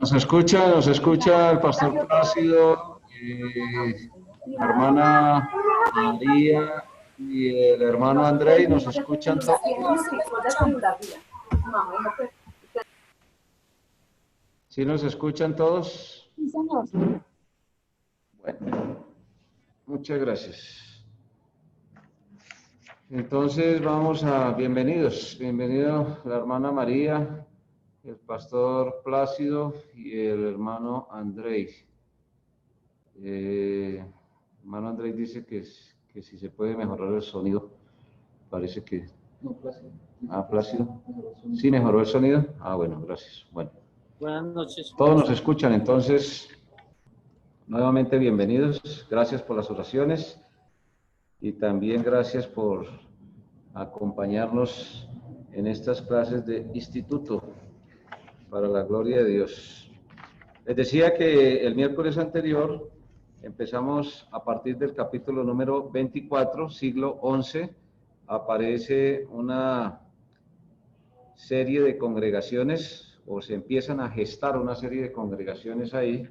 Nos escucha el pastor Plácido, la hermana María y el hermano Andrei, nos escuchan todos. ¿Sí nos escuchan todos? Sí, señor. Bueno, muchas gracias. Entonces bienvenido la hermana María, el pastor Plácido y el hermano Andrei. Hermano Andrei dice que si se puede mejorar el sonido, parece que... No, Plácido. Plácido. ¿Sí mejoró el sonido? Bueno, gracias. Bueno. Buenas noches. Todos nos escuchan, entonces, nuevamente bienvenidos. Gracias por las oraciones y también gracias por acompañarnos en estas clases de instituto para la gloria de Dios. Les decía que el miércoles anterior empezamos a partir del capítulo número 24, siglo XI, aparece una serie de congregaciones, o se empiezan a gestar una serie de congregaciones ahí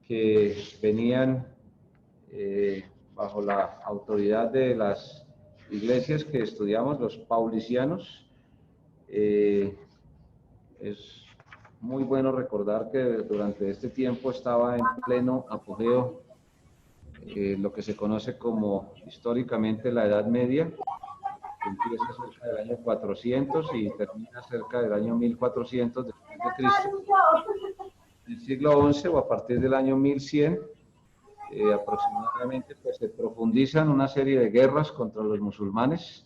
que venían bajo la autoridad de las iglesias que estudiamos, los paulicianos. Es muy bueno recordar que durante este tiempo estaba en pleno apogeo lo que se conoce como históricamente la Edad Media, que empieza cerca del año 400 y termina cerca del año 1400 después de Cristo. En el siglo XI o a partir del año 1100 aproximadamente, pues se profundizan una serie de guerras contra los musulmanes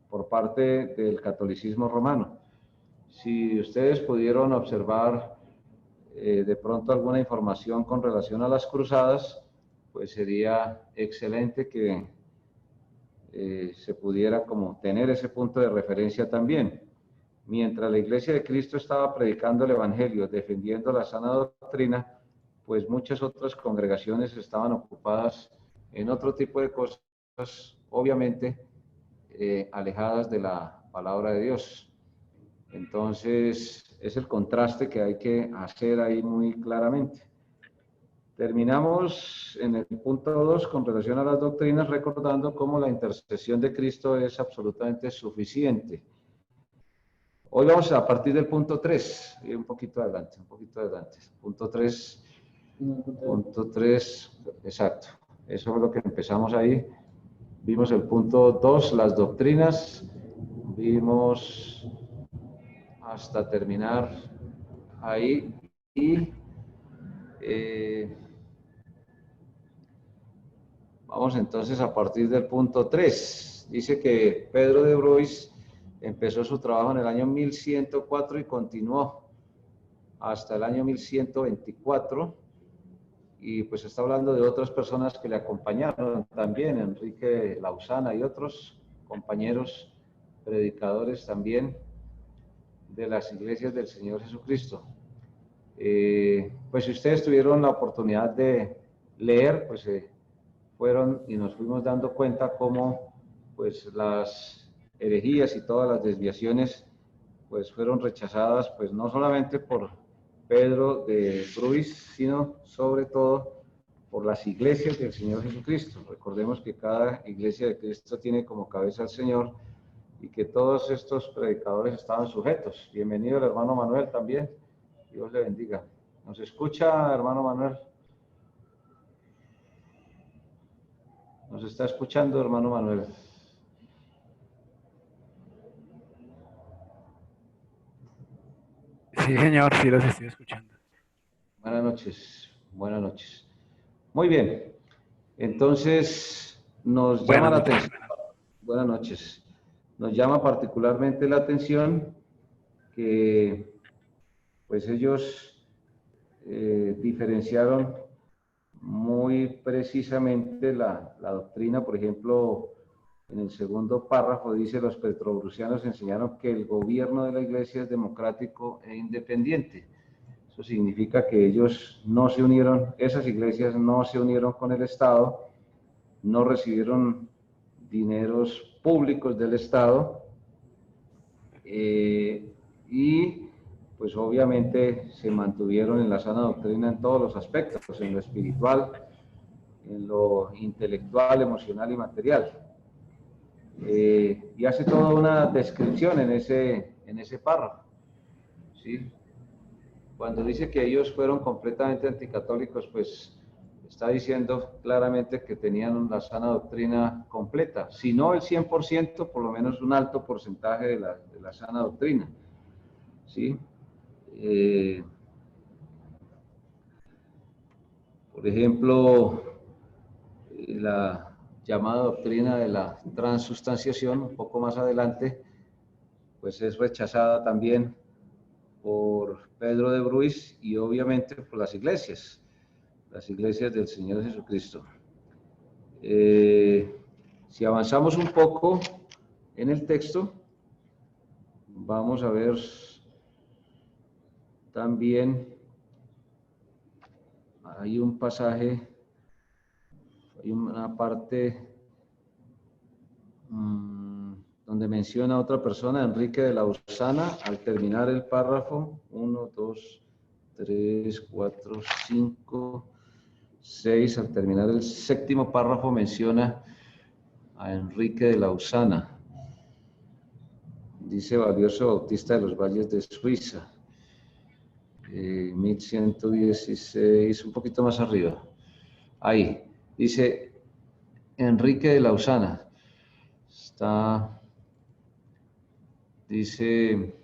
por parte del catolicismo romano. Si ustedes pudieron observar de pronto alguna información con relación a las cruzadas, pues sería excelente que se pudiera como tener ese punto de referencia también. Mientras la Iglesia de Cristo estaba predicando el Evangelio, defendiendo la sana doctrina, pues muchas otras congregaciones estaban ocupadas en otro tipo de cosas, obviamente alejadas de la palabra de Dios. Entonces, es el contraste que hay que hacer ahí muy claramente. Terminamos en el punto 2 con relación a las doctrinas, recordando cómo la intercesión de Cristo es absolutamente suficiente. Hoy vamos a partir del punto 3, y un poquito adelante. Punto 3, exacto. Eso es lo que empezamos ahí. Vimos el punto 2, las doctrinas. Vimos hasta terminar ahí. Y vamos entonces a partir del punto 3. Dice que Pedro de Bruys empezó su trabajo en el año 1104 y continuó hasta el año 1124. Y pues está hablando de otras personas que le acompañaron también, Enrique Lausana y otros compañeros predicadores también de las iglesias del Señor Jesucristo. Pues si ustedes tuvieron la oportunidad de leer, pues fueron y nos fuimos dando cuenta cómo pues las herejías y todas las desviaciones pues fueron rechazadas pues no solamente por Pedro de Bruys, sino sobre todo por las iglesias del Señor Jesucristo. Recordemos que cada iglesia de Cristo tiene como cabeza al Señor y que todos estos predicadores estaban sujetos. Bienvenido el hermano Manuel también. Dios le bendiga. ¿Nos escucha, hermano Manuel? ¿Nos está escuchando, hermano Manuel? Sí, señor, sí los estoy escuchando. Buenas noches, buenas noches. Muy bien, entonces nos llama la atención. Buenas noches. Nos llama particularmente la atención que pues ellos diferenciaron muy precisamente la doctrina. Por ejemplo, en el segundo párrafo dice: los petrobrusianos enseñaron que el gobierno de la iglesia es democrático e independiente. Eso significa que ellos no se unieron, esas iglesias no se unieron con el Estado, no recibieron dineros públicos del Estado, y pues obviamente se mantuvieron en la sana doctrina en todos los aspectos, en lo espiritual, en lo intelectual, emocional y material. Y hace toda una descripción en ese párrafo, ¿sí? Cuando dice que ellos fueron completamente anticatólicos, pues está diciendo claramente que tenían una sana doctrina completa, si no el 100%, por lo menos un alto porcentaje de la sana doctrina, ¿sí? Por ejemplo, la llamada doctrina de la transustanciación, un poco más adelante, pues es rechazada también por Pedro de Bruys y obviamente por las iglesias del Señor Jesucristo. Si avanzamos un poco en el texto, vamos a ver también, hay un pasaje, hay una parte donde menciona a otra persona, Enrique de Lausana, al terminar el párrafo, 1, 2, 3, 4, 5, 6, al terminar el séptimo párrafo menciona a Enrique de Lausana. Dice Valioso Bautista de los Valles de Suiza, 1116, un poquito más arriba. Ahí, dice Enrique de Lausana. Dice,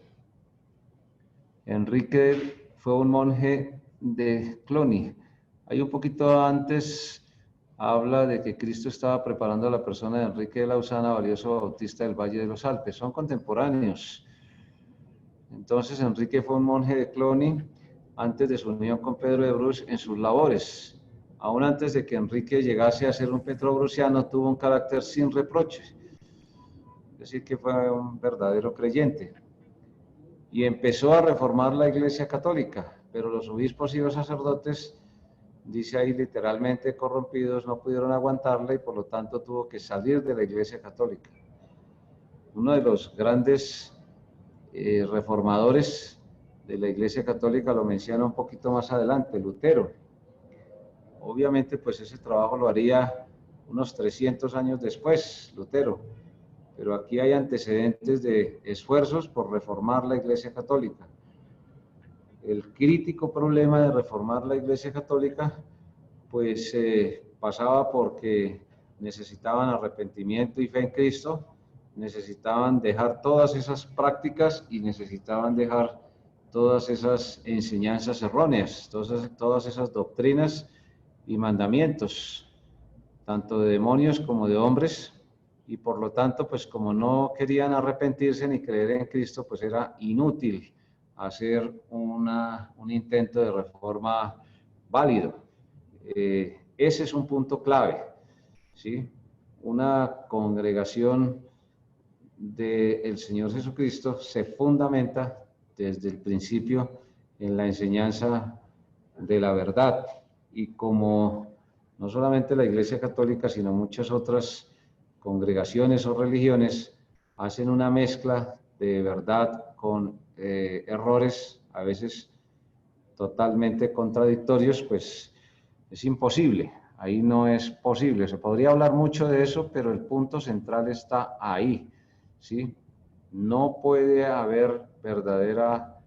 Enrique fue un monje de Cluny. Hay un poquito antes, habla de que Cristo estaba preparando a la persona de Enrique de Lausana, Valioso Bautista del Valle de los Alpes. Son contemporáneos. Entonces, Enrique fue un monje de Cluny antes de su unión con Pedro de Bruys en sus labores. Aún antes de que Enrique llegase a ser un petrobrusiano, tuvo un carácter sin reproche. Es decir, que fue un verdadero creyente. Y empezó a reformar la Iglesia Católica, pero los obispos y los sacerdotes, dice ahí literalmente corrompidos, no pudieron aguantarla y por lo tanto tuvo que salir de la Iglesia Católica. Uno de los grandes reformadores de la Iglesia Católica lo menciona un poquito más adelante, Lutero. Obviamente, pues ese trabajo lo haría unos 300 años después, Lutero, pero aquí hay antecedentes de esfuerzos por reformar la Iglesia Católica. El crítico problema de reformar la Iglesia Católica, pues pasaba porque necesitaban arrepentimiento y fe en Cristo, necesitaban dejar todas esas prácticas y necesitaban dejar todas esas enseñanzas erróneas, todas esas doctrinas y mandamientos, tanto de demonios como de hombres, y por lo tanto, pues como no querían arrepentirse ni creer en Cristo, pues era inútil hacer un intento de reforma válido. Ese es un punto clave, ¿sí? Una congregación del Señor Jesucristo se fundamenta desde el principio en la enseñanza de la verdad, y como no solamente la Iglesia Católica, sino muchas otras congregaciones o religiones hacen una mezcla de verdad con errores a veces totalmente contradictorios, pues es imposible, ahí no es posible. Se podría hablar mucho de eso, pero el punto central está ahí, ¿sí? No puede haber verdadera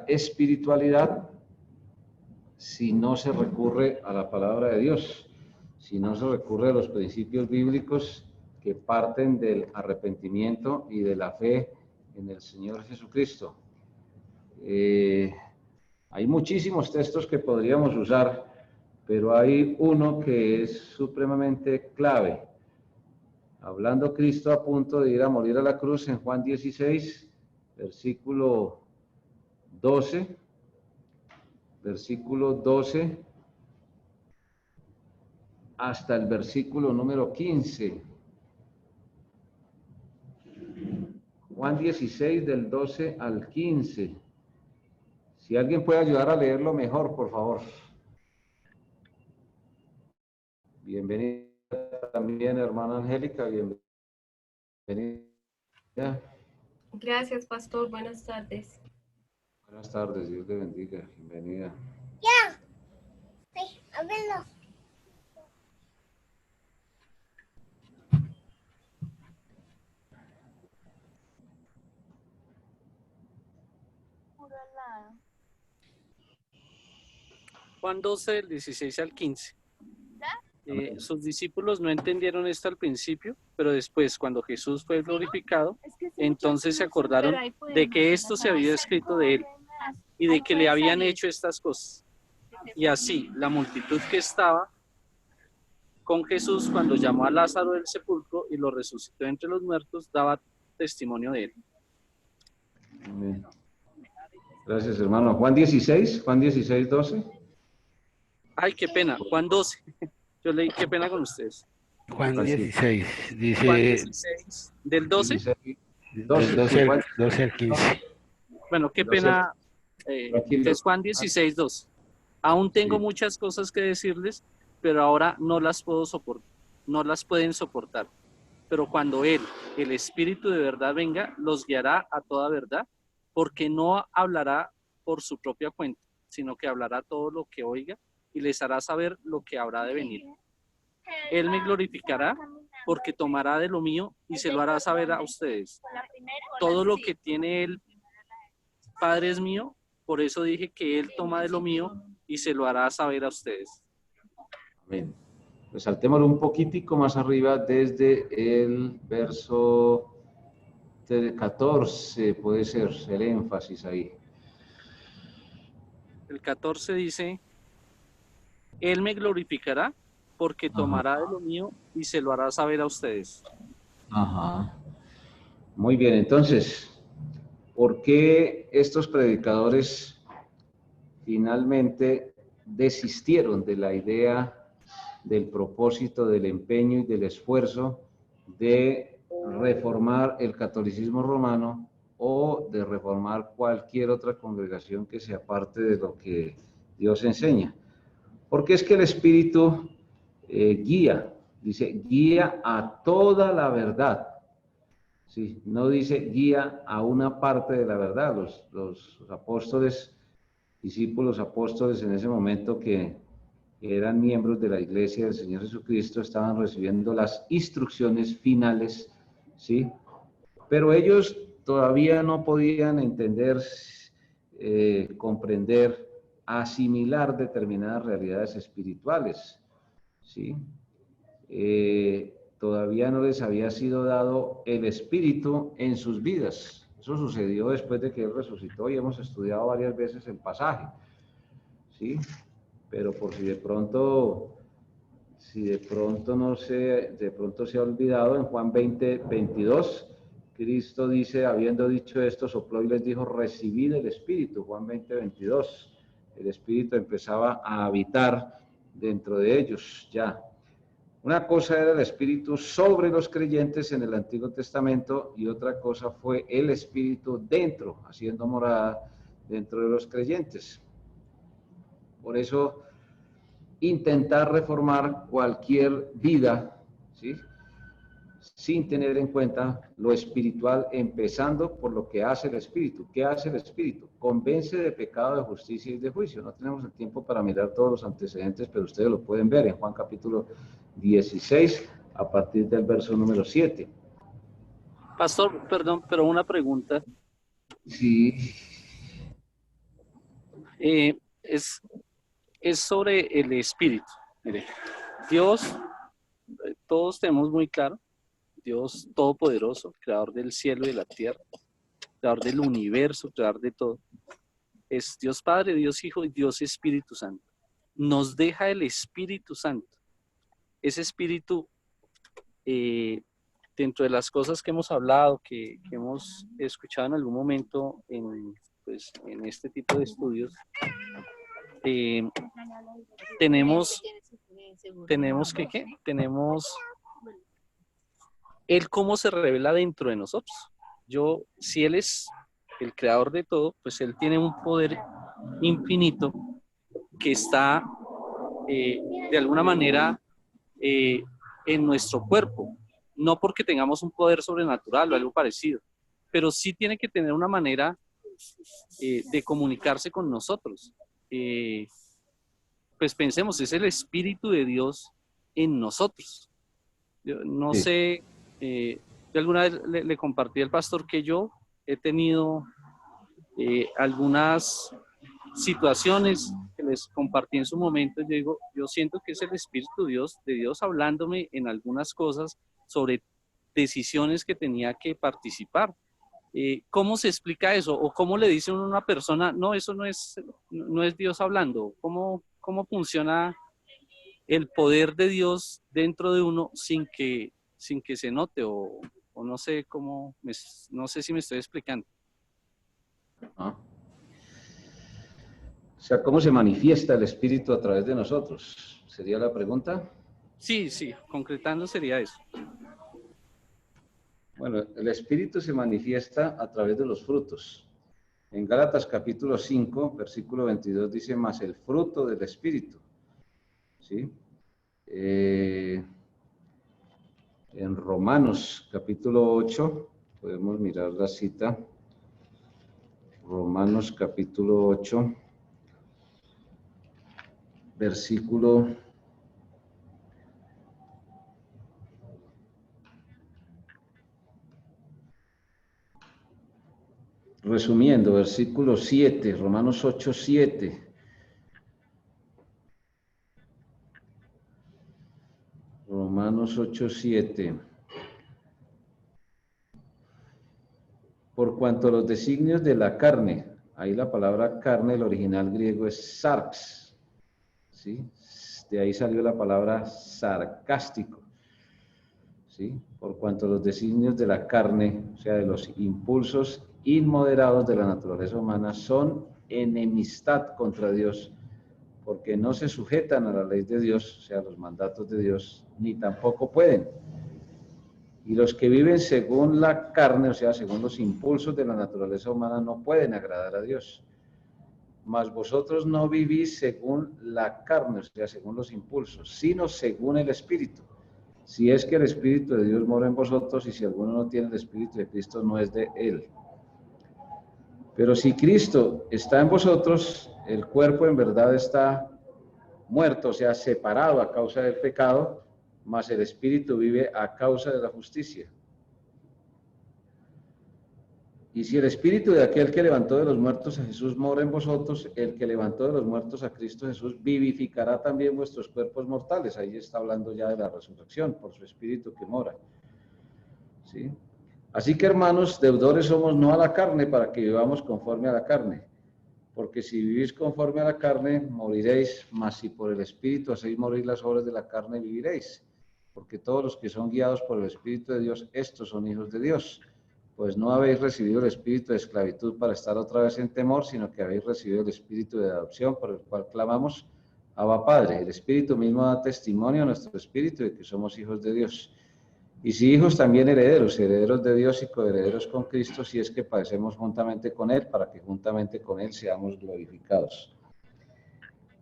espiritualidad si no se recurre a la palabra de Dios, si no se recurre a los principios bíblicos que parten del arrepentimiento y de la fe en el Señor Jesucristo. Hay muchísimos textos que podríamos usar, pero hay uno que es supremamente clave. Hablando Cristo a punto de ir a morir a la cruz en Juan 16, versículo 12, hasta el versículo número 15. Juan 16 del 12 al 15. Si alguien puede ayudar a leerlo mejor, por favor. Bienvenida también, hermana Angélica, bienvenida. Gracias, pastor. Buenas tardes. Buenas tardes, Dios te bendiga. Bienvenida. Ya. Sí, ábrelo. Juan 12, del 16 al 15. Sus discípulos no entendieron esto al principio, pero después, cuando Jesús fue glorificado, entonces se acordaron de que esto se había escrito de él y de que le habían hecho estas cosas. Y así, la multitud que estaba con Jesús cuando llamó a Lázaro del sepulcro y lo resucitó entre los muertos, daba testimonio de él. Amén. Gracias, hermano. Juan 16, 12. Ay, qué pena, Juan 12. Yo leí, qué pena con ustedes. Juan Así. 16, Juan dice 16, del 12. 16, del 12, 12 sí, al, Juan. 12 al 15. Bueno, qué 12. pena. Tranquilo. Es Juan 16, 2. Aún tengo Sí. muchas cosas que decirles, pero ahora no las puedo soportar, no las pueden soportar. Pero cuando Él, el Espíritu de verdad venga, los guiará a toda verdad, porque no hablará por su propia cuenta, sino que hablará todo lo que oiga y les hará saber lo que habrá de venir. Él me glorificará porque tomará de lo mío y se lo hará saber a ustedes. Todo lo que tiene el Padre es mío, por eso dije que Él toma de lo mío y se lo hará saber a ustedes. Amén. Pues saltémoslo un poquitico más arriba desde el verso 14, puede ser el énfasis ahí. El 14 dice, Él me glorificará porque tomará de lo mío y se lo hará saber a ustedes. Ajá. Muy bien, entonces, ¿por qué estos predicadores finalmente desistieron de la idea, del propósito, del empeño y del esfuerzo de reformar el catolicismo romano o de reformar cualquier otra congregación que sea parte de lo que Dios enseña? Porque es que el Espíritu guía, dice, guía a toda la verdad. Sí, no dice guía a una parte de la verdad. Los apóstoles, discípulos apóstoles en ese momento que eran miembros de la iglesia del Señor Jesucristo, estaban recibiendo las instrucciones finales, ¿sí? Pero ellos todavía no podían entender, comprender, asimilar determinadas realidades espirituales, ¿sí? Todavía no les había sido dado el Espíritu en sus vidas. Eso sucedió después de que Él resucitó y hemos estudiado varias veces el pasaje, ¿sí? Pero por si de pronto no se, de pronto se ha olvidado, en Juan 20, 22, Cristo dice, habiendo dicho esto, sopló y les dijo, recibid el Espíritu, Juan 20, 22. El Espíritu empezaba a habitar dentro de ellos ya. Una cosa era el Espíritu sobre los creyentes en el Antiguo Testamento y otra cosa fue el Espíritu dentro, haciendo morada dentro de los creyentes. Por eso, intentar reformar cualquier vida, ¿sí?, sin tener en cuenta lo espiritual, empezando por lo que hace el Espíritu. ¿Qué hace el Espíritu? Convence de pecado, de justicia y de juicio. No tenemos el tiempo para mirar todos los antecedentes, pero ustedes lo pueden ver en Juan capítulo 16, a partir del verso número 7. Pastor, perdón, pero una pregunta. Sí. Es sobre el Espíritu. Mire, Dios, todos tenemos muy claro, Dios todopoderoso, creador del cielo y de la tierra, creador del universo, creador de todo. Es Dios Padre, Dios Hijo y Dios Espíritu Santo. Nos deja el Espíritu Santo. Ese Espíritu, dentro de las cosas que hemos hablado, que hemos escuchado en algún momento en este tipo de estudios, tenemos Él cómo se revela dentro de nosotros. Si Él es el creador de todo, pues Él tiene un poder infinito que está de alguna manera en nuestro cuerpo, no porque tengamos un poder sobrenatural o algo parecido, pero sí tiene que tener una manera de comunicarse con nosotros. Pues pensemos, es el Espíritu de Dios en nosotros. Yo no Sí. sé, yo alguna vez le compartí al pastor que yo he tenido algunas situaciones que les compartí en su momento. Yo digo, yo siento que es el Espíritu de Dios hablándome en algunas cosas sobre decisiones que tenía que participar. ¿Cómo se explica eso? ¿O cómo le dice uno a una persona, no, eso no es Dios hablando? ¿Cómo funciona el poder de Dios dentro de uno sin que se note? O no sé cómo, no sé si me estoy explicando. ¿Ah? O sea, ¿cómo se manifiesta el Espíritu a través de nosotros? ¿Sería la pregunta? Sí, concretando sería eso. Bueno, el Espíritu se manifiesta a través de los frutos. En Gálatas capítulo 5, versículo 22 dice, más el fruto del Espíritu. ¿Sí? En Romanos capítulo 8, podemos mirar la cita. Romanos capítulo 8, versículo resumiendo, versículo 7, Romanos 8, 7. Romanos 8, 7. Por cuanto los designios de la carne, ahí la palabra carne, el original griego es sarx, ¿sí? De ahí salió la palabra sarcástico, ¿sí? Por cuanto los designios de la carne, o sea, de los impulsos inmoderados de la naturaleza humana, son enemistad contra Dios, porque no se sujetan a la ley de Dios, o sea, a los mandatos de Dios, ni tampoco pueden. Y los que viven según la carne, o sea, según los impulsos de la naturaleza humana, no pueden agradar a Dios. Mas vosotros no vivís según la carne, o sea, según los impulsos, sino según el Espíritu. Si es que el Espíritu de Dios mora en vosotros, y si alguno no tiene el Espíritu de Cristo, no es de él. Pero si Cristo está en vosotros, el cuerpo en verdad está muerto, o sea, separado a causa del pecado, mas el Espíritu vive a causa de la justicia. Y si el Espíritu de aquel que levantó de los muertos a Jesús mora en vosotros, el que levantó de los muertos a Cristo Jesús vivificará también vuestros cuerpos mortales. Ahí está hablando ya de la resurrección, por su Espíritu que mora. ¿Sí? Así que, hermanos, deudores somos no a la carne para que vivamos conforme a la carne. Porque si vivís conforme a la carne, moriréis, mas si por el Espíritu hacéis morir las obras de la carne, viviréis. Porque todos los que son guiados por el Espíritu de Dios, estos son hijos de Dios. Pues no habéis recibido el espíritu de esclavitud para estar otra vez en temor, sino que habéis recibido el espíritu de adopción, por el cual clamamos, Abba Padre. El Espíritu mismo da testimonio a nuestro espíritu de que somos hijos de Dios. Y si hijos, también herederos, herederos de Dios y coherederos con Cristo, si es que padecemos juntamente con Él, para que juntamente con Él seamos glorificados.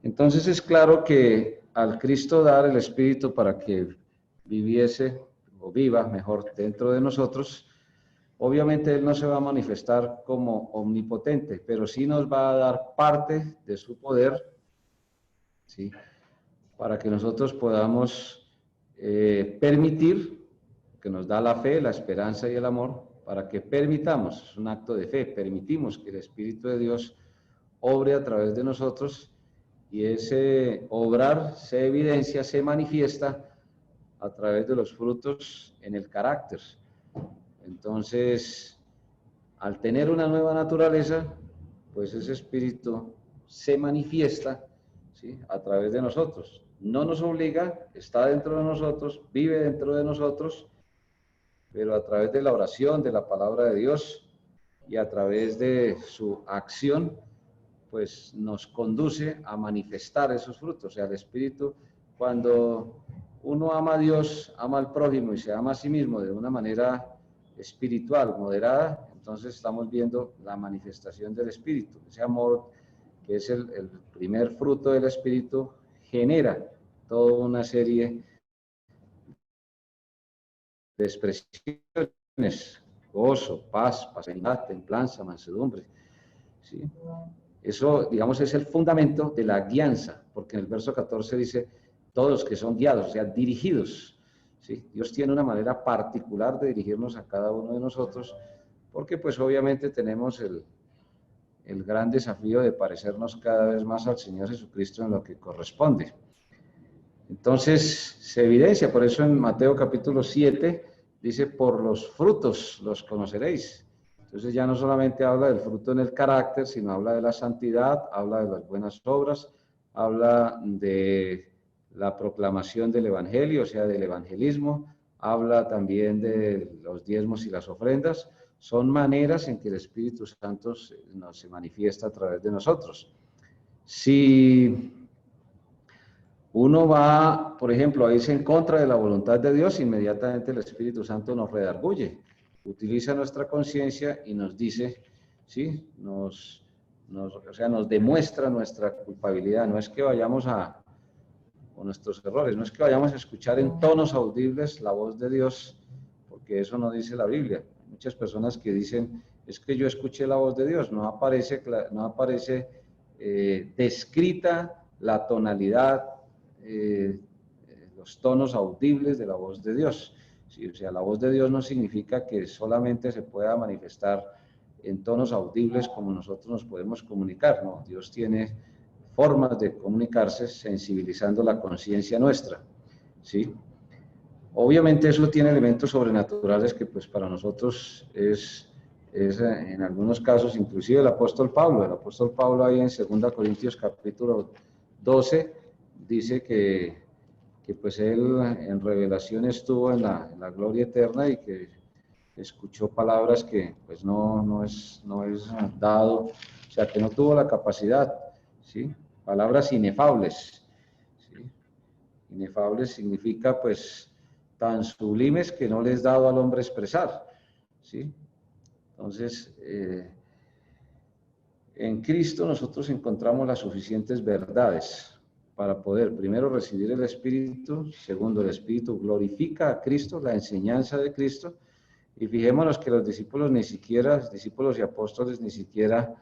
Entonces es claro que al Cristo dar el Espíritu para que viviese, o viva mejor, dentro de nosotros, obviamente Él no se va a manifestar como omnipotente, pero sí nos va a dar parte de su poder, ¿sí? Para que nosotros podamos permitir, que nos da la fe, la esperanza y el amor, para que permitamos, es un acto de fe, permitimos que el Espíritu de Dios obre a través de nosotros y ese obrar se evidencia, se manifiesta a través de los frutos en el carácter. Entonces, al tener una nueva naturaleza, pues ese espíritu se manifiesta, ¿sí?, a través de nosotros. No nos obliga, está dentro de nosotros, vive dentro de nosotros, pero a través de la oración, de la palabra de Dios y a través de su acción, pues nos conduce a manifestar esos frutos. O sea, el espíritu, cuando uno ama a Dios, ama al prójimo y se ama a sí mismo de una manera espiritual, moderada, entonces estamos viendo la manifestación del Espíritu. Ese amor, que es el primer fruto del Espíritu, genera toda una serie de expresiones gozo, paz, pacientad, templanza, mansedumbre. ¿Sí? Eso, digamos, es el fundamento de la guianza, porque en el verso 14 dice, todos que son guiados, o sea, dirigidos. ¿Sí? Dios tiene una manera particular de dirigirnos a cada uno de nosotros, porque pues obviamente tenemos el gran desafío de parecernos cada vez más al Señor Jesucristo en lo que corresponde. Entonces, se evidencia, por eso en Mateo capítulo 7 dice, por los frutos los conoceréis. Entonces ya no solamente habla del fruto en el carácter, sino habla de la santidad, habla de las buenas obras, habla de la proclamación del evangelio, o sea, del evangelismo, habla también de los diezmos y las ofrendas. Son maneras en que el Espíritu Santo se manifiesta a través de nosotros. Si uno va, por ejemplo, a irse en contra de la voluntad de Dios, inmediatamente el Espíritu Santo nos redarguye, utiliza nuestra conciencia y nos dice, ¿sí? O sea, nos demuestra nuestra culpabilidad. No es que vayamos con nuestros errores, no es que vayamos a escuchar en tonos audibles la voz de Dios, porque eso no dice la Biblia. Muchas personas que dicen, es que yo escuché la voz de Dios, no aparece descrita la tonalidad, los tonos audibles de la voz de Dios. Sí, o sea, la voz de Dios no significa que solamente se pueda manifestar en tonos audibles como nosotros nos podemos comunicar, no, Dios tiene formas de comunicarse sensibilizando la conciencia nuestra, ¿sí? Obviamente eso tiene elementos sobrenaturales que pues para nosotros es en algunos casos, inclusive el apóstol Pablo ahí en 2 Corintios capítulo 12 dice que pues él en revelación estuvo en la gloria eterna y que escuchó palabras que pues no es dado, o sea que no tuvo la capacidad, ¿sí? Palabras inefables, ¿sí? Inefables significa pues tan sublimes que no les es dado al hombre expresar, ¿sí? Entonces, en Cristo nosotros encontramos las suficientes verdades para poder, primero, recibir el Espíritu, segundo, el Espíritu glorifica a Cristo, la enseñanza de Cristo, y fijémonos que los discípulos discípulos y apóstoles ni siquiera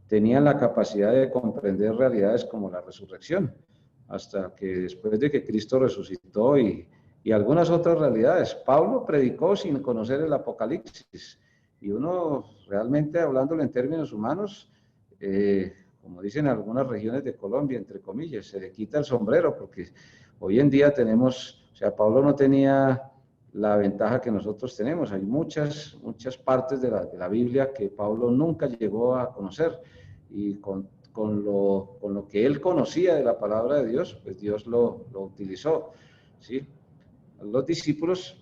tenían la capacidad de comprender realidades como la resurrección, hasta que después de que Cristo resucitó y algunas otras realidades. Pablo predicó sin conocer el Apocalipsis, y uno realmente, hablándolo en términos humanos, como dicen en algunas regiones de Colombia, entre comillas, se le quita el sombrero, porque hoy en día tenemos, o sea, Pablo no tenía la ventaja que nosotros tenemos. Hay muchas partes de la Biblia que Pablo nunca llegó a conocer, y con lo que él conocía de la palabra de Dios, pues Dios lo utilizó, ¿sí? Los discípulos,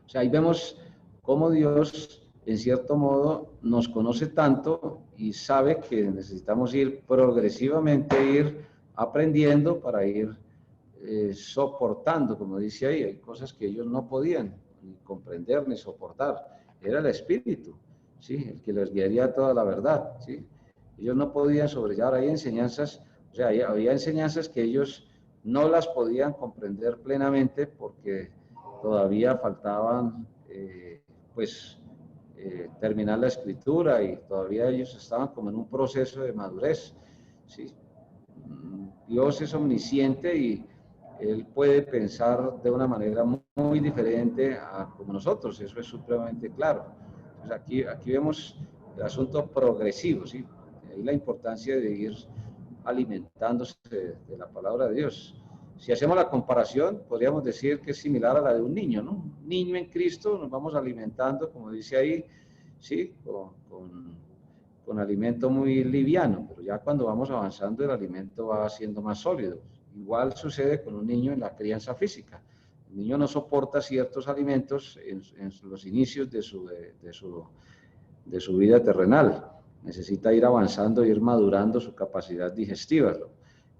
o sea, ahí vemos cómo Dios, en cierto modo, nos conoce tanto y sabe que necesitamos ir progresivamente, ir aprendiendo para ir soportando, como dice ahí. Hay cosas que ellos no podían ni comprender ni soportar. Era el Espíritu, ¿sí? El que les guiaría toda la verdad, ¿sí? Ellos no podían sobrellevar. Hay enseñanzas, o sea, había enseñanzas que ellos no las podían comprender plenamente porque todavía faltaban, terminar la escritura, y todavía ellos estaban como en un proceso de madurez, ¿sí? Dios es omnisciente y Él puede pensar de una manera muy diferente a como nosotros, eso es supremamente claro. Entonces aquí vemos el asunto progresivo, ¿sí? Ahí la importancia de ir alimentándose de la palabra de Dios. Si hacemos la comparación, podríamos decir que es similar a la de un niño, ¿no? Un niño en Cristo, nos vamos alimentando, como dice ahí, ¿sí? Con alimento muy liviano, pero ya cuando vamos avanzando el alimento va siendo más sólido. Igual sucede con un niño en la crianza física. El niño no soporta ciertos alimentos en los inicios de su vida terrenal. Necesita ir avanzando, ir madurando su capacidad digestiva.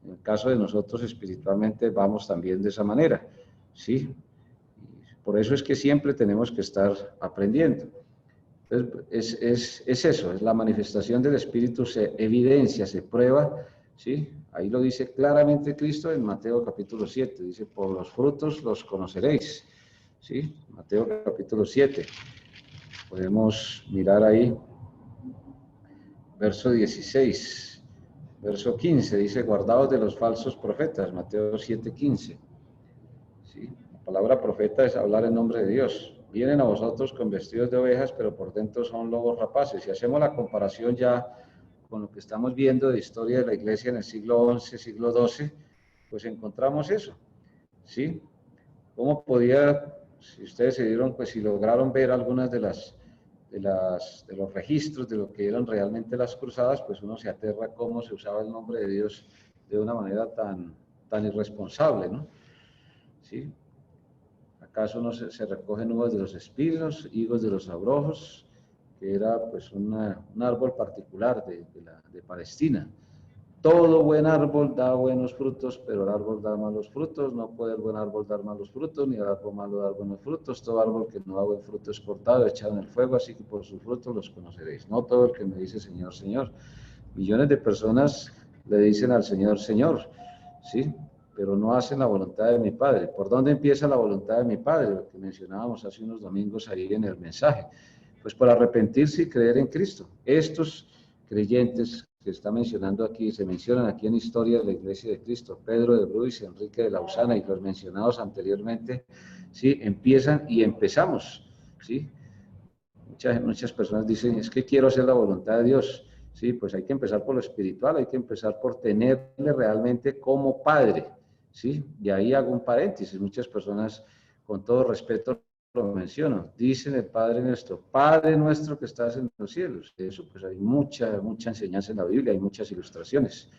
En el caso de nosotros espiritualmente vamos también de esa manera, ¿sí? Por eso es que siempre tenemos que estar aprendiendo. Entonces, es eso, es la manifestación del Espíritu, se evidencia, se prueba, ¿sí? Ahí lo dice claramente Cristo en Mateo capítulo 7, dice, por los frutos los conoceréis, ¿sí? Mateo capítulo 7. Podemos mirar ahí, verso 16, verso 15, dice, guardaos de los falsos profetas, Mateo 7:15. ¿Sí? La palabra profeta es hablar en nombre de Dios. Vienen a vosotros con vestidos de ovejas, pero por dentro son lobos rapaces. Si hacemos la comparación ya con lo que estamos viendo de historia de la iglesia en el siglo XI, siglo XII, pues encontramos eso. ¿Sí? ¿Cómo podía, si ustedes se dieron, pues si lograron ver algunas de los registros de lo que eran realmente las cruzadas, pues uno se aterra cómo se usaba el nombre de Dios de una manera tan irresponsable, ¿no? ¿Sí? ¿Acaso no se recogen uvas de los espinos, higos de los abrojos, que era pues un árbol particular de Palestina? Todo buen árbol da buenos frutos, pero el árbol da malos frutos. No puede el buen árbol dar malos frutos, ni el árbol malo dar buenos frutos. Todo árbol que no da buen fruto es cortado, echado en el fuego, así que por sus frutos los conoceréis. No todo el que me dice Señor, Señor. Millones de personas le dicen al Señor, Señor, ¿sí? Pero no hacen la voluntad de mi Padre. ¿Por dónde empieza la voluntad de mi Padre? Lo que mencionábamos hace unos domingos ahí en el mensaje. Pues por arrepentirse y creer en Cristo. Estos creyentes que está mencionando aquí, se mencionan aquí en Historia de la Iglesia de Cristo, Pedro de Bruys, Enrique de Lausana y los mencionados anteriormente, ¿sí? Empiezan y empezamos, ¿sí? Muchas personas dicen, es que quiero hacer la voluntad de Dios. Sí, pues hay que empezar por lo espiritual, hay que empezar por tenerle realmente como Padre, ¿sí? Y ahí hago un paréntesis, muchas personas, con todo respeto, lo mencionan, dicen el Padre nuestro, Padre nuestro que estás en los cielos. Eso, pues hay mucha enseñanza en la Biblia, hay muchas ilustraciones.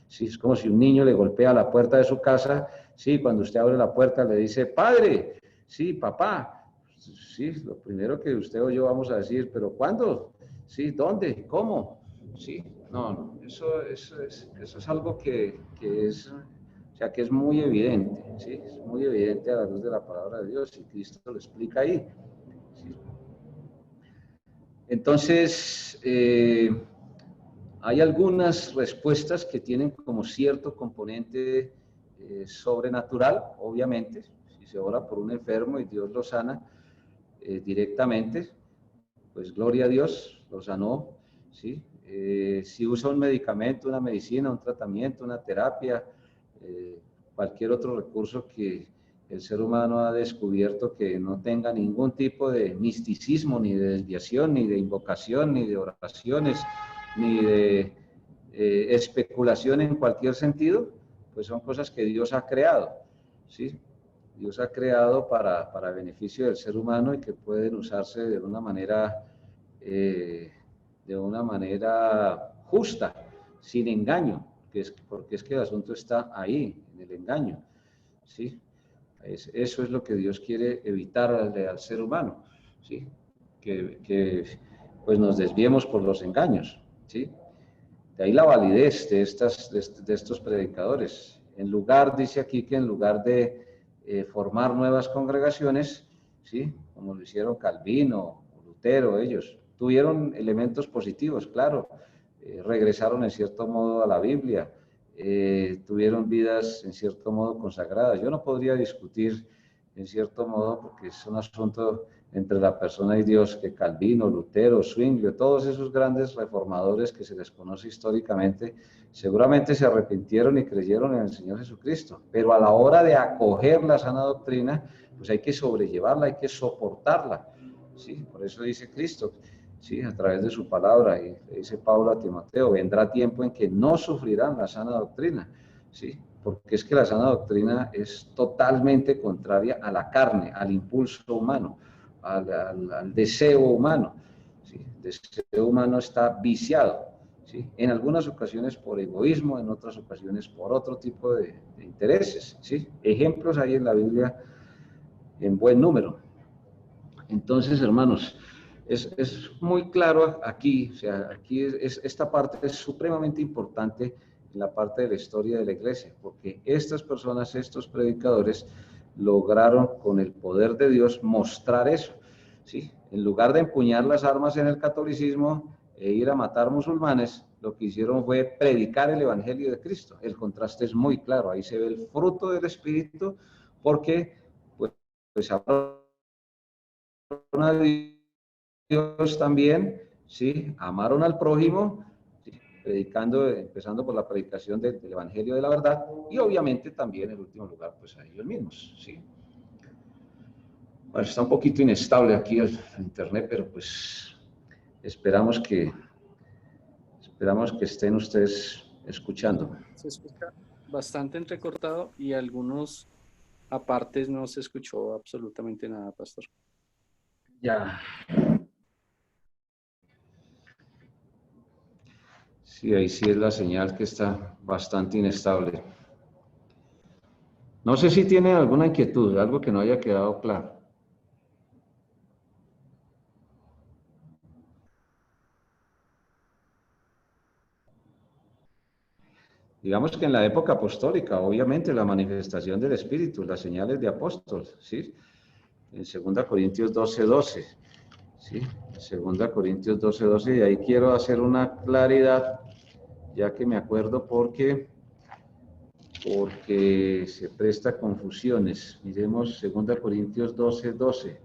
Sí, es como si un niño le golpea la puerta de su casa, sí, cuando usted abre la puerta le dice, Padre, sí, papá. Sí, lo primero que usted o yo vamos a decir, pero ¿cuándo? Sí, ¿dónde? ¿Cómo? Sí, no, eso es algo que es, o sea, que es muy evidente, ¿sí? Es muy evidente a la luz de la palabra de Dios y Cristo lo explica ahí. ¿Sí? Entonces, hay algunas respuestas que tienen como cierto componente sobrenatural, obviamente. Si se ora por un enfermo y Dios lo sana directamente, pues gloria a Dios, lo sanó, ¿sí? Si usa un medicamento, una medicina, un tratamiento, una terapia, cualquier otro recurso que el ser humano ha descubierto que no tenga ningún tipo de misticismo, ni de desviación, ni de invocación, ni de oraciones, ni de especulación en cualquier sentido, pues son cosas que Dios ha creado, ¿sí? Dios ha creado para beneficio del ser humano y que pueden usarse de una manera justa, sin engaño, porque es que el asunto está ahí, en el engaño, ¿sí? Eso es lo que Dios quiere evitar al ser humano, ¿sí? Que pues nos desviemos por los engaños, ¿sí? De ahí la validez de estos predicadores. Dice aquí que en lugar de formar nuevas congregaciones, ¿sí? Como lo hicieron Calvino o Lutero, ellos tuvieron elementos positivos, claro, regresaron en cierto modo a la Biblia, tuvieron vidas en cierto modo consagradas. Yo no podría discutir en cierto modo, porque es un asunto entre la persona y Dios, que Calvino, Lutero, Zwingli, todos esos grandes reformadores que se les conoce históricamente, seguramente se arrepintieron y creyeron en el Señor Jesucristo, pero a la hora de acoger la sana doctrina, pues hay que sobrellevarla, hay que soportarla, ¿sí? Por eso dice Cristo, ¿sí? A través de su palabra, y dice Pablo a Timoteo, vendrá tiempo en que no sufrirán la sana doctrina, ¿sí? Porque es que la sana doctrina es totalmente contraria a la carne, al impulso humano, al deseo humano, ¿sí? El deseo humano está viciado, ¿sí? En algunas ocasiones por egoísmo, en otras ocasiones por otro tipo de intereses, ¿sí? Ejemplos hay en la Biblia en buen número. Entonces, hermanos, es muy claro aquí, o sea, aquí esta parte es supremamente importante en la parte de la historia de la iglesia, porque estas personas, estos predicadores, lograron con el poder de Dios mostrar eso, ¿sí? En lugar de empuñar las armas en el catolicismo e ir a matar musulmanes, lo que hicieron fue predicar el evangelio de Cristo. El contraste es muy claro, ahí se ve el fruto del Espíritu, porque pues ahora Dios también, ¿sí? Amaron al prójimo, ¿sí? Predicando, empezando por la predicación del Evangelio de la verdad, y obviamente también en último lugar, pues a ellos mismos, ¿sí? Bueno, está un poquito inestable aquí el internet, pero pues esperamos que estén ustedes escuchando. Se escucha bastante entrecortado y algunos apartes no se escuchó absolutamente nada, pastor. Ya. Sí, ahí sí es la señal que está bastante inestable. No sé si tienen alguna inquietud, algo que no haya quedado claro. Digamos que en la época apostólica, obviamente, la manifestación del Espíritu, las señales de apóstol, ¿sí? En 2 Corintios 12:12, ¿sí? 2 Corintios 12:12, y ahí quiero hacer una claridad, ya que me acuerdo porque se presta a confusiones. Miremos 2 Corintios 12:12.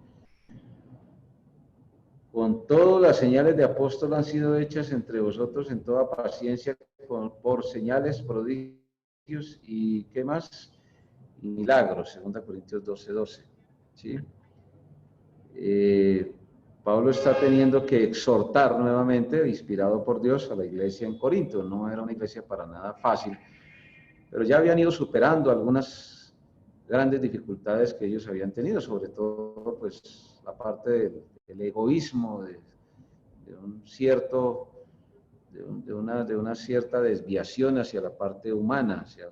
Con todas las señales de apóstol han sido hechas entre vosotros en toda paciencia por señales, prodigios y ¿qué más? Y milagros, 2 Corintios 12:12. ¿Sí? Pablo está teniendo que exhortar nuevamente, inspirado por Dios, a la iglesia en Corinto. No era una iglesia para nada fácil, pero ya habían ido superando algunas grandes dificultades que ellos habían tenido, sobre todo pues la parte del egoísmo, de una cierta desviación hacia la parte humana, hacia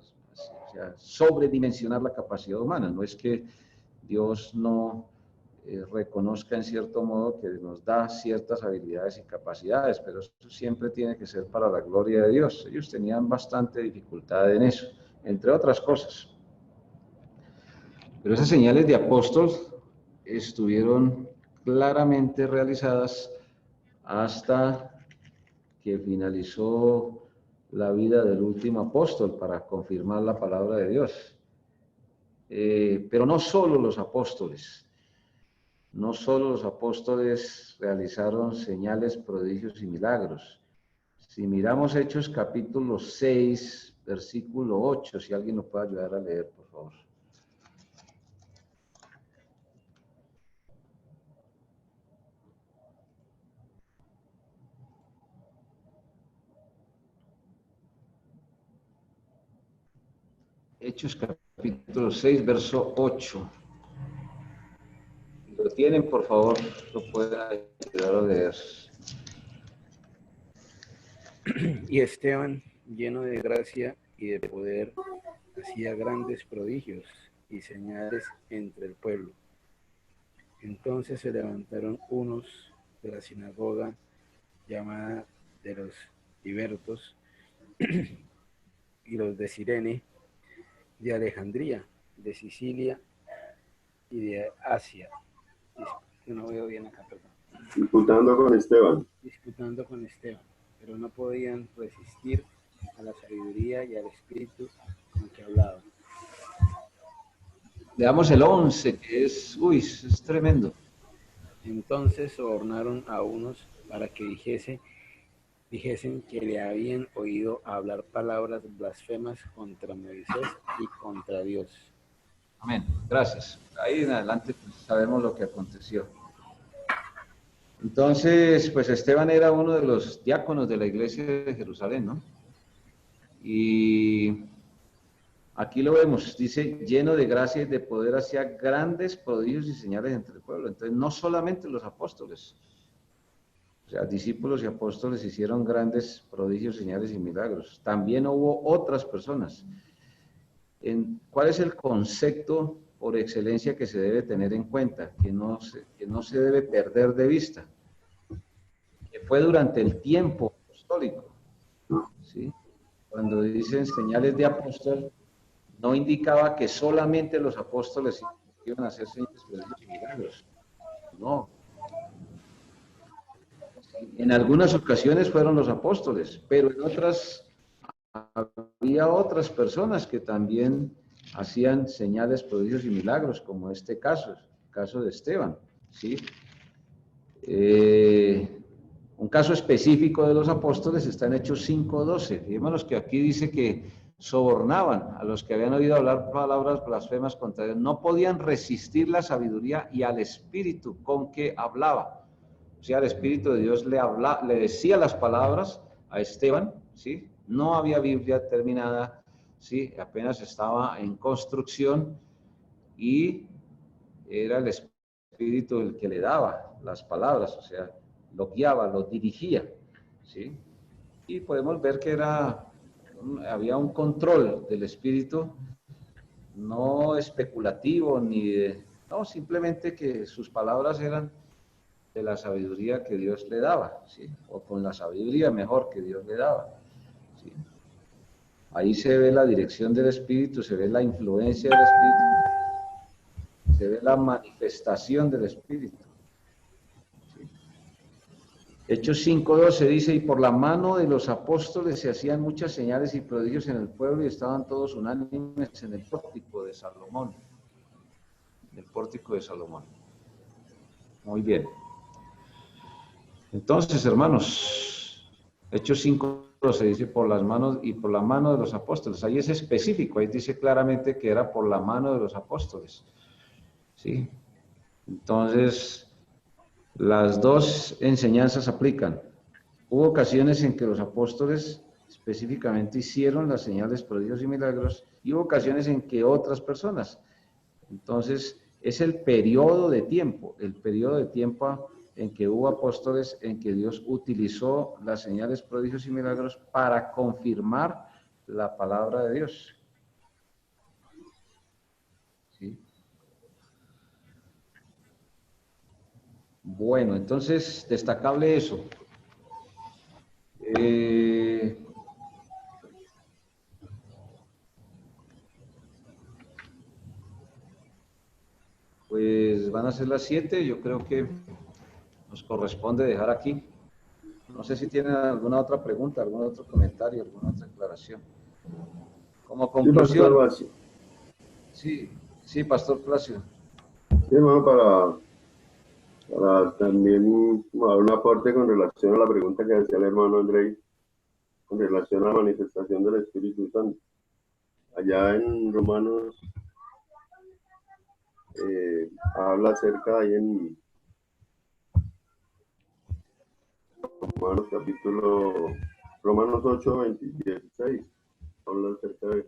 sobredimensionar la capacidad humana. No es que Dios no reconozca en cierto modo que nos da ciertas habilidades y capacidades, pero eso siempre tiene que ser para la gloria de Dios. Ellos tenían bastante dificultad en eso, entre otras cosas. Pero esas señales de apóstol estuvieron claramente realizadas hasta que finalizó la vida del último apóstol para confirmar la palabra de Dios. Pero no solo los apóstoles realizaron señales, prodigios y milagros. Si miramos Hechos capítulo 6, versículo 8, si alguien nos puede ayudar a leer, por favor. Hechos capítulo 6, verso 8. Si lo tienen, por favor, lo pueden ayudar a leer. Y Esteban, lleno de gracia y de poder, hacía grandes prodigios y señales entre el pueblo. Entonces se levantaron unos de la sinagoga llamada de los libertos y los de Cirene, de Alejandría, de Sicilia y de Asia. No veo bien acá, perdón. Disputando con Esteban, pero no podían resistir a la sabiduría y al espíritu con que hablaban. Veamos el 11, que es tremendo. Entonces sobornaron a unos para que dijesen que le habían oído hablar palabras blasfemas contra Moisés y contra Dios. Amén. Gracias. Ahí en adelante pues, sabemos lo que aconteció. Entonces, pues Esteban era uno de los diáconos de la iglesia de Jerusalén, ¿no? Y aquí lo vemos, dice, lleno de gracia y de poder, hacía grandes prodigios y señales entre el pueblo. Entonces, no solamente los apóstoles, o sea, discípulos y apóstoles hicieron grandes prodigios, señales y milagros. También hubo otras personas. ¿Cuál es el concepto por excelencia que se debe tener en cuenta? Que no se debe perder de vista. Que fue durante el tiempo apostólico. ¿Sí? Cuando dicen señales de apóstol, no indicaba que solamente los apóstoles iban a hacer señales, prodigios y milagros. No. En algunas ocasiones fueron los apóstoles, pero en otras había otras personas que también hacían señales, prodigios y milagros, como este caso, el caso de Esteban, ¿sí? Un caso específico de los apóstoles está en Hechos 5:12. Fijémonos que aquí dice que sobornaban a los que habían oído hablar palabras blasfemas contra Dios. No podían resistir la sabiduría y al Espíritu con que hablaba. O sea, el Espíritu de Dios le decía las palabras a Esteban, ¿sí? No había Biblia terminada, ¿sí? Apenas estaba en construcción y era el Espíritu el que le daba las palabras, o sea, lo guiaba, lo dirigía, ¿sí? Y podemos ver que había un control del Espíritu, no especulativo, no, simplemente que sus palabras eran de la sabiduría que Dios le daba, ¿sí? O con la sabiduría mejor que Dios le daba, ¿sí? Ahí se ve la dirección del Espíritu, se ve la influencia del Espíritu, se ve la manifestación del Espíritu. ¿Sí? Hechos 5:12 dice, y por la mano de los apóstoles se hacían muchas señales y prodigios en el pueblo y estaban todos unánimes en el pórtico de Salomón. El pórtico de Salomón. Muy bien. Entonces, hermanos, Hechos 5:12 dice por las manos y por la mano de los apóstoles. Ahí es específico, ahí dice claramente que era por la mano de los apóstoles. ¿Sí? Entonces, las dos enseñanzas aplican. Hubo ocasiones en que los apóstoles específicamente hicieron las señales, prodigios y milagros, y hubo ocasiones en que otras personas. Entonces, es el periodo de tiempo en que hubo apóstoles, en que Dios utilizó las señales, prodigios y milagros para confirmar la palabra de Dios. ¿Sí? Bueno, entonces, destacable eso. Pues van a ser las 7, yo creo que nos corresponde dejar aquí. No sé si tienen alguna otra pregunta, algún otro comentario, alguna otra aclaración. Como conclusión. Sí, Pastor Plácido. Sí, hermano, para también dar un aporte con relación a la pregunta que hacía el hermano Andrei, con relación a la manifestación del Espíritu Santo. Allá en Romanos habla acerca ahí en Romanos 8:16, habla acerca de,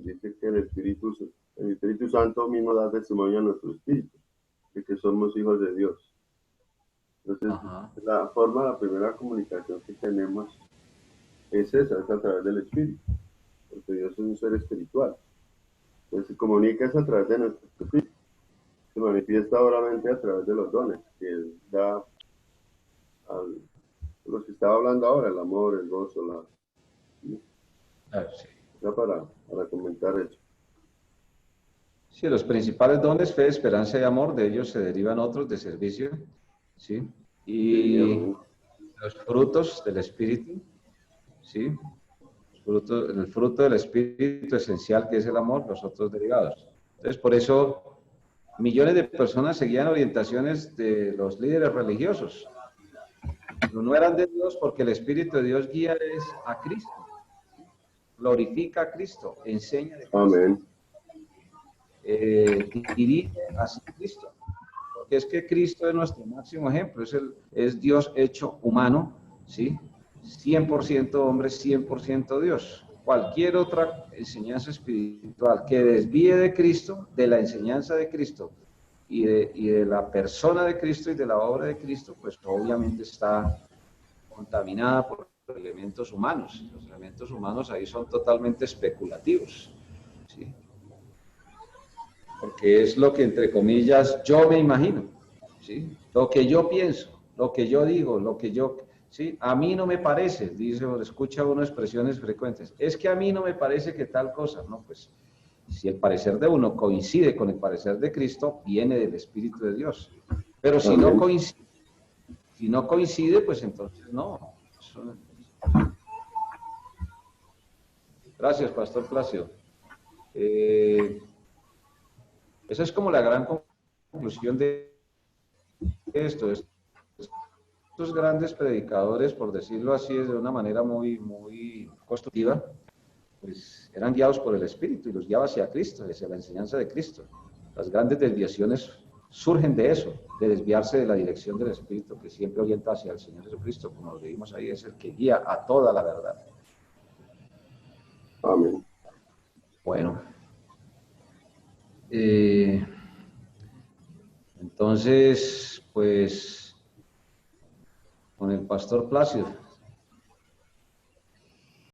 dice que el Espíritu Santo mismo da testimonio a nuestro espíritu, de que somos hijos de Dios. Entonces, la primera comunicación que tenemos es esa, es a través del Espíritu, porque Dios es un ser espiritual. Entonces, se comunica a través de nuestro espíritu, se manifiesta obviamente a través de los dones que Él da a los que estaba hablando ahora, el amor, el gozo, sí, para comentar eso. Sí, los principales dones, fe, esperanza y amor, de ellos se derivan otros de servicio, ¿sí? Y los frutos del Espíritu, ¿sí? El fruto del Espíritu esencial, que es el amor, los otros derivados. Entonces, por eso, millones de personas seguían orientaciones de los líderes religiosos. No eran de Dios porque el Espíritu de Dios guía a Cristo, glorifica a Cristo, enseña de Cristo. Amén. Dirige hacia Cristo, porque es que Cristo es nuestro máximo ejemplo, es Dios hecho humano, ¿sí? 100% hombre, 100% Dios. Cualquier otra enseñanza espiritual que desvíe de Cristo, de la enseñanza de Cristo y de la persona de Cristo y de la obra de Cristo, pues obviamente está contaminada por elementos humanos. Los elementos humanos ahí son totalmente especulativos, ¿sí? Porque es lo que, entre comillas, yo me imagino, ¿sí? Lo que yo pienso, lo que yo digo, ¿sí? A mí no me parece, dice o escucha uno expresiones frecuentes, es que a mí no me parece que tal cosa, no, pues, si el parecer de uno coincide con el parecer de Cristo, viene del Espíritu de Dios. Pero si no coincide, pues entonces no. Gracias, Pastor Plácido. Esa es como la gran conclusión de estos grandes predicadores, por decirlo así, de una manera muy constructiva, pues eran guiados por el Espíritu y los guiaba hacia Cristo, hacia la enseñanza de Cristo. Las grandes desviaciones surgen de eso, de desviarse de la dirección del Espíritu, que siempre orienta hacia el Señor Jesucristo, como lo vimos ahí, es el que guía a toda la verdad. Amén. Bueno. Entonces, pues, con el pastor Plácido.